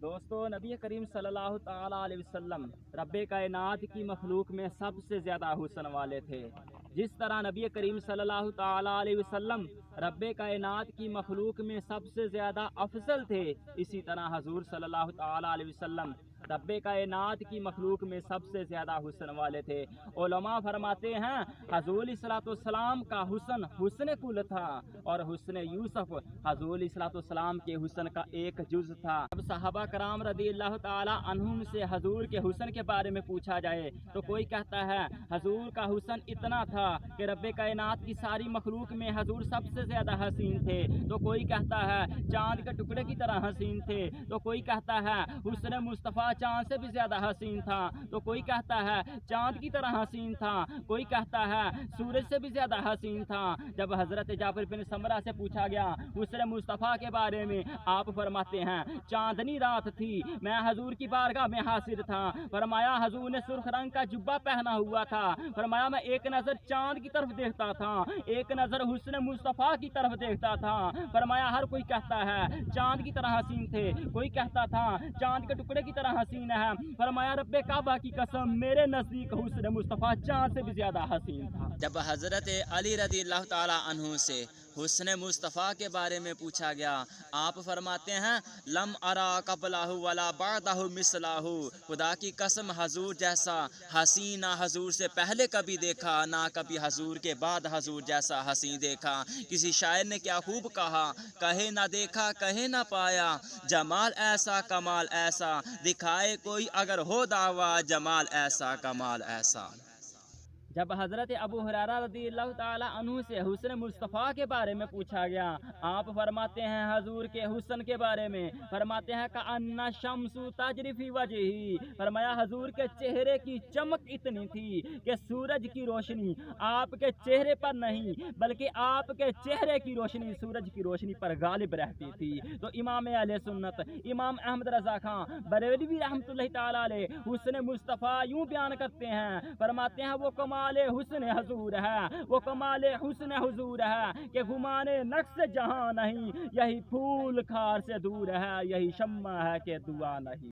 دوستو نبی کریم صلی اللہ تعالیٰ علیہ وسلم رب کائنات کی مخلوق میں سب سے زیادہ حسن والے تھے۔ جس طرح نبی کریم صلی اللہ تعالیٰ علیہ وسلم رب کائنات کی مخلوق میں سب سے زیادہ افضل تھے، اسی طرح حضور صلی اللہ تعالیٰ علیہ وسلم رب کائنات کی مخلوق میں سب سے زیادہ حسن والے تھے۔ علماء فرماتے ہیں حضور علیہ الصلوۃ والسلام کا حسن حسن کل تھا، اور حسن یوسف حضور علیہ الصلوۃ والسلام کے حسن کا ایک جز تھا۔ اب صحابہ کرام رضی اللہ تعالی عنہم سے حضور کے حسن کے بارے میں پوچھا جائے تو کوئی کہتا ہے حضور کا حسن اتنا تھا کہ رب کائنات کی ساری مخلوق میں حضور سب سے زیادہ حسین تھے، تو کوئی کہتا ہے چاند کے ٹکڑے کی طرح حسین تھے، تو کوئی کہتا ہے حسن مصطفیٰ چاند سے بھی زیادہ حسین تھا، تو کوئی کہتا ہے چاند کی طرح حسین تھا، کوئی کہتا ہے سورج سے بھی زیادہ حسین تھا۔ جب حضرت جابر بن سمرہ سے پوچھا گیا حسن مصطفیٰ کے بارے میں، آپ فرماتے ہیں چاندنی رات تھی، میں حضور کی بارگاہ میں حاضر تھا، فرمایا حضور نے سرخ رنگ کا جبہ پہنا ہوا تھا، فرمایا میں ایک نظر چاند کی طرف دیکھتا تھا، ایک نظر حسن مصطفیٰ کی طرف دیکھتا تھا، فرمایا ہر کوئی کہتا ہے چاند کی طرح حسین تھے، کوئی کہتا تھا چاند کے ٹکڑے کی طرح حسین ہے، فرمایا رب کعبہ کی قسم میرے نزدیک حسن مصطفیٰ چاند سے بھی زیادہ حسین تھا۔ جب حضرت علی رضی اللہ تعالی عنہ سے حسن مصطفیٰ کے بارے میں پوچھا گیا، آپ فرماتے ہیں لم ارا قبلہ ولا بعدہ مثلہ، خدا کی قسم حضور جیسا حسین نہ حضور سے پہلے کبھی دیکھا، نہ کبھی حضور کے بعد حضور جیسا حسین دیکھا۔ کسی شاعر نے کیا خوب کہا، کہے نہ دیکھا کہے نہ پایا، جمال ایسا کمال ایسا، دکھائے کوئی اگر ہو دعویٰ، جمال ایسا کمال ایسا۔ جب حضرت ابو ہریرہ رضی اللہ تعالی عنہ سے حسن مصطفیٰ کے بارے میں پوچھا گیا، آپ فرماتے ہیں حضور کے حسن کے بارے میں، فرماتے ہیں کأن الشمس تجری فی وجہہ، فرمایا حضور کے چہرے کی چمک اتنی تھی کہ سورج کی روشنی آپ کے چہرے پر نہیں بلکہ آپ کے چہرے کی روشنی سورج کی روشنی پر غالب رہتی تھی۔ تو امام اہل سنت امام احمد رضا خان بریلوی رحمۃ اللہ تعالی علیہ حسن مصطفیٰ یوں بیان کرتے ہیں، فرماتے ہیں وہ کمال حسن حضور ہے، وہ کمال حسن حضور ہے کہ گمان نقص جہاں نہیں، یہی پھول خار سے دور ہے، یہی شمع ہے کہ دعا نہیں۔